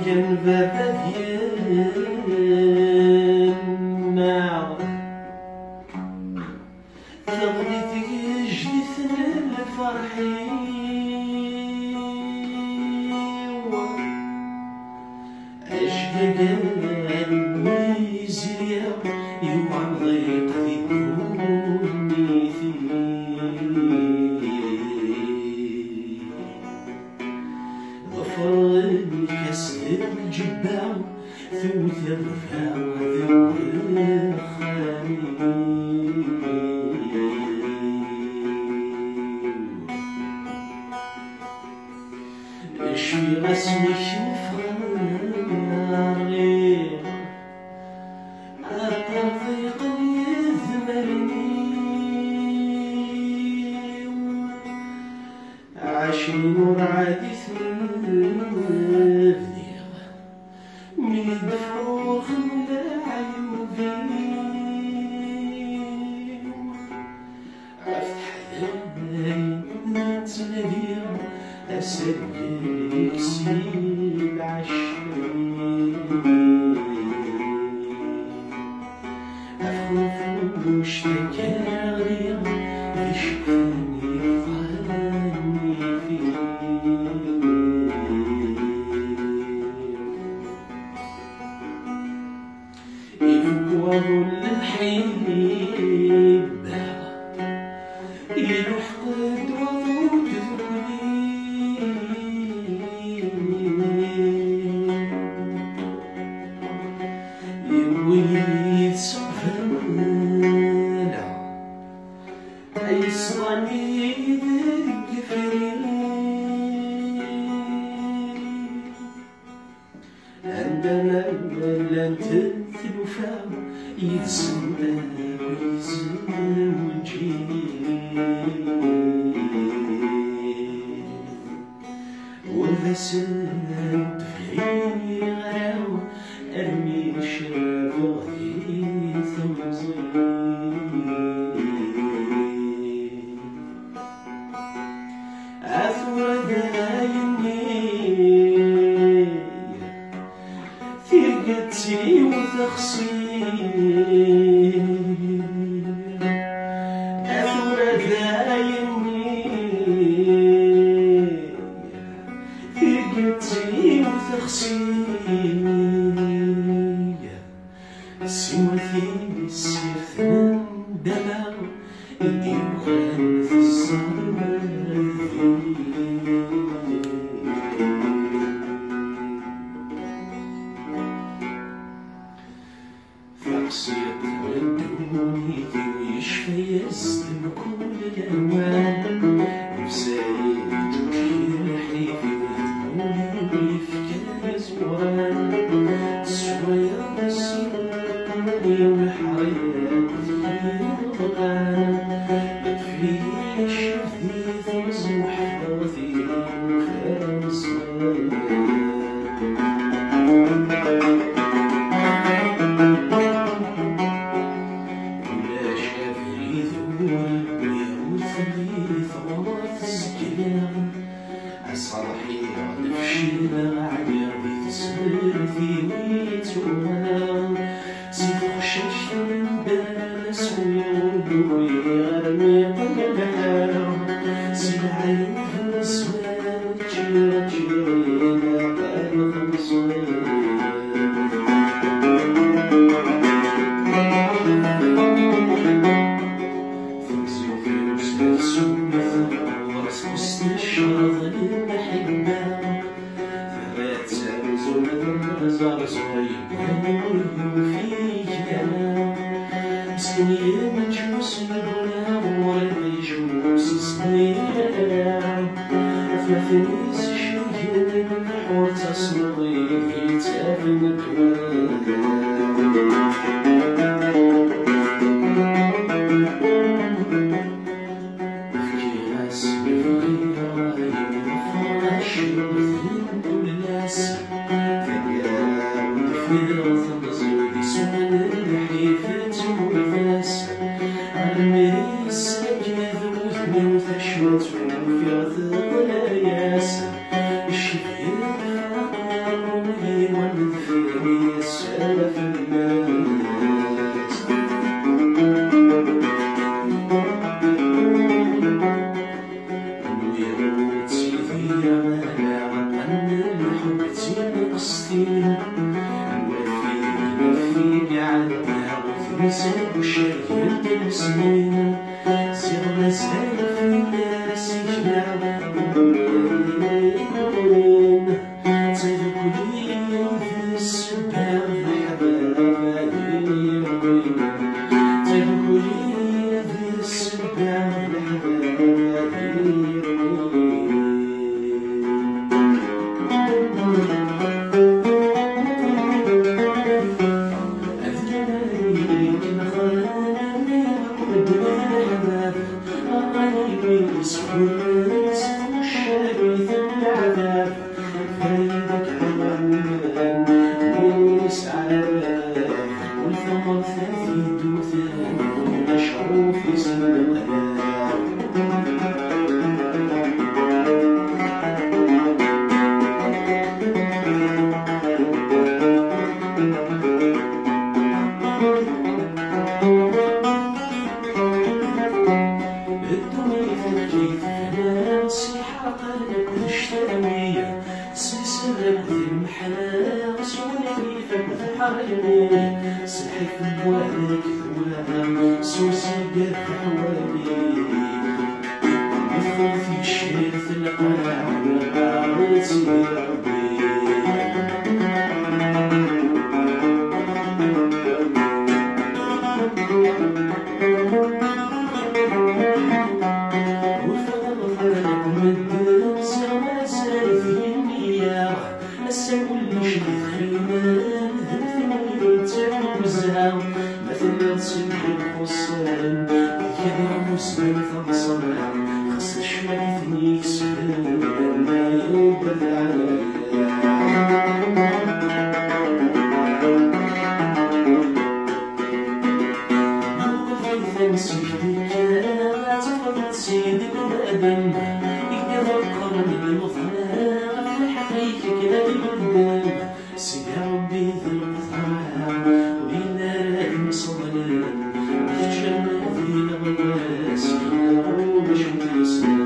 كان بابا ديالنا تغني تجدثنا الفرحيو أشقاق الميزيا يوعى ضيق ذي كوني ظفر الكسر الجبام ثوت الرفاع ذو الخميل اشفي غسمك نفرغي أطريق يذمرني عشين ورعادي ثنفذيغ من الدفوخ لعيوبي أفتح نتناديغ أسلك سيل عشرين أفوف وشتكى غير يشكفني ظني فيه يفوق الحبة يروح قد وضوء يويد صفنا أيصاني ذكفري عندما لن تتلفا يتسمى ويزوجي وفسنت في غراو أرمي الشراب غدي ثمزي أثور ذايني ثقتي وتخصي أثور ذايني ثقتي وتخصي سوتي السيف دما الديوان في الصرف فقصيت ودوني ويشفى يسلم كل الأوان وسايد جرحي في ودموعي في كازوران شوية يوم الحريق يبغى في شفذي ثمز وحفظي خمسة ولا شافري ذول ويوثني ثمرات السكيان أصالحي نفشي بعدي غدي تصبر في ويتوان زيد خشاش من باس ويقولوا يرمي قلبها زيد عين في الزمان جيرا جيرا قال خمسين ثمزي في وسط سنة ورس وسط الشاطئ المحبة ثبات سامزون النزار صغير مسكين مجوس البنا ورد يجوس سنين ففنيس الشوية من حور تصنغي في تافن في راس بغير فرش مثل الناس فقام في ثمزي سمن الحيفة والفاس المريس ساكنة ذوثني وثشمت في غثق الأياس الشفير فاقر قصتين وفيك عالمها وثمسك وشايل السنين زيغ مسائل في الناس يجمعون تذوق لي في السباع الحبايب تذوق لي في السباع الحبايب سلحي في بوالك ثواب سوسي قد حوالي يدخل في شيرة القاع وقعوتي ربي وفضل فرق مدر زغما سالفيني أسأل مشري خيمان مثل تصيح الخصان يا مسلم فانصبع خص الشمال ثنيك سفل ما يوبد على سيدك تفضل سيدك الأدم يقدر القرن المثنى في حقيقك هذه القدام سيدي ربي ذي القطعة وينا راهم صدنا يتجمع ذي الغواس يلاقوا باش نتسنى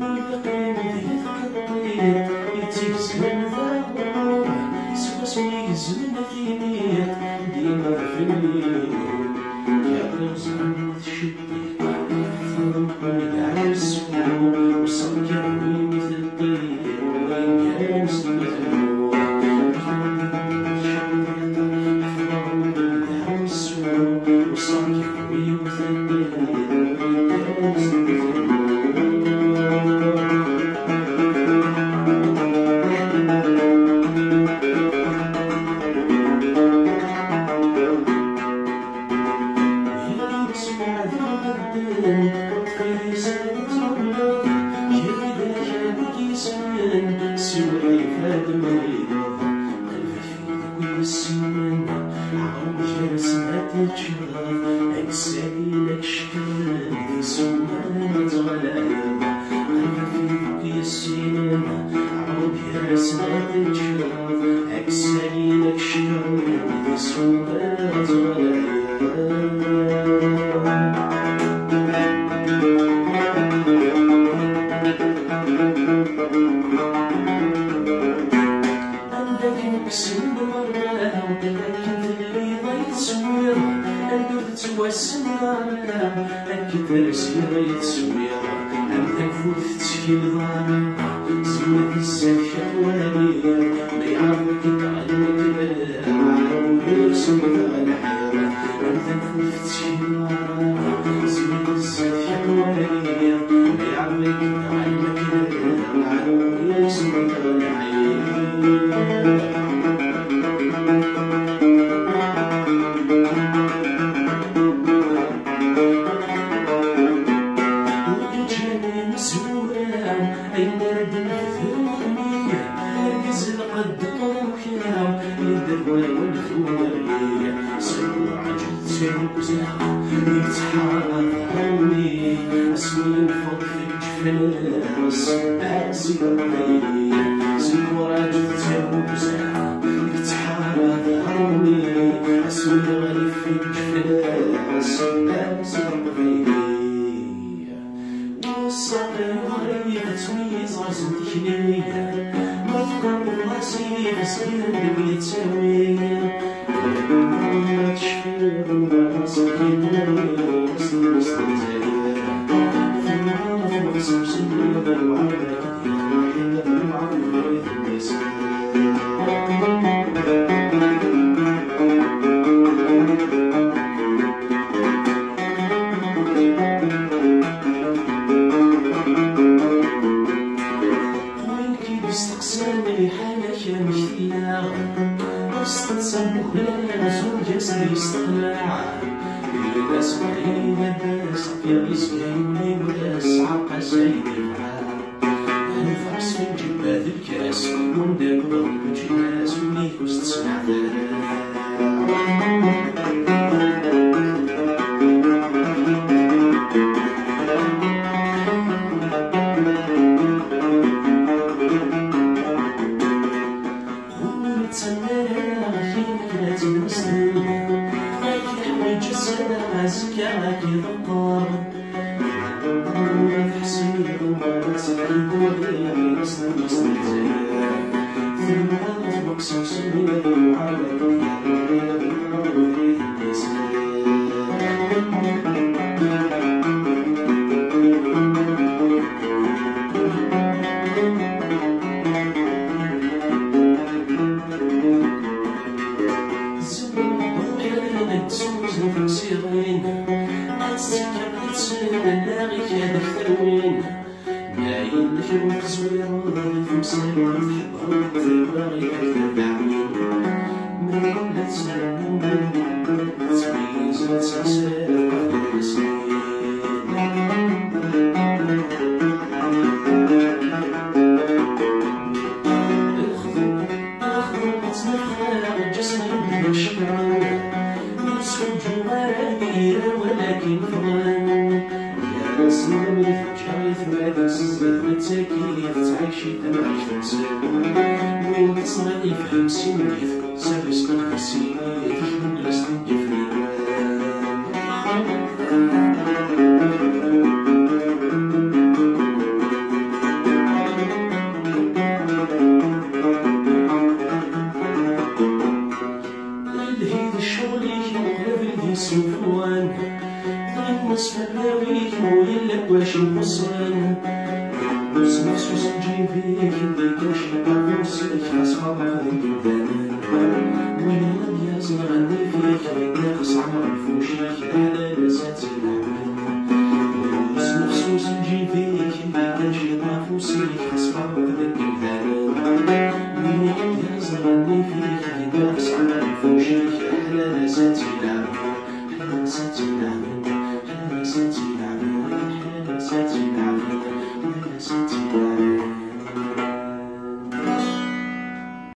والقريب ذي القطير يتيزن ذا سوي زمن ثينيت ديما في الليل يا رزق تشدي ثم على السوق وصيرني مثل الطير وين كان سمثلو على السوق وصيرني مثل الطير وين كان سمثلو سوي فهد مريض قلبي في ذوي السنان عاود جرسنا تتشرف أكسالي لك شكرا ذي سمان تغلب قلبي في ذوي السنان عاود جرسنا تتشرف أكسالي لك شكرا ذي سمان تغلب نقسم بمرة ولكن اللي ضيت سويرة أندوث توسمارة أكد رسيرة يتسويرة أمثل فوت تشكيل ضارة زمت السفح حوالي ما يعرفك تعلمك عاود سمت على حيرة أمثل فوت تشكيل ضارة زمت السفح حوالي ما يعرفك تعلمك عاود سمت على حيرة الصقر غريب تميز راسم تكنية مفكر راسي صغير اللي تساوية تشفي راسي كيبوي وصل زايدة في المعرف وقسم سنية بالوعرة كثيرة بالوعرة ويث الناس استقسامي حالك يا مشتيا وسط تصبح لا زول جسدي استقلاع الناس وحيد الناس في رزقي وناس عقا سيدي معاه الفرس في جباد الكاس وندق ضرب الناس وليك وسط سمع زكاكي ضبار تحسين وما تسكين ولي نسل نسل زيار في المعرف مقسم سنين وعلى صغيرين أتسكر تسير اللاغي كذا الثروين نايل نحب زوير وضيف مصير نحبهم في باغي أكثر دعوين من كل تسلم تميز وتسير قبل السنين الخضر تنخلع جسمي بالشكران ولكن فضلا يا ناس نمي شايف ما تسزد بالتكييف تعيشي تمعيش تنسب وين تصنعي فهم سنيف سابس بالخسينيف جملس نقفني الهيد الشغل يقلب سوفوان الناس فراويك ويلك واش نقصان نفس نفس وسنجيبيك اللي كاشي بافوسيك حسب غادي قدامك وين غادي يزرع عندي فيك ناقص عمر فوشيك على لازات العمل نفس نفس وسنجيبيك اللي كاشي بافوسيك حسب غادي قدامك وين غادي يزرع عندي فيك ناقص عمر فوشيك على لازات العمل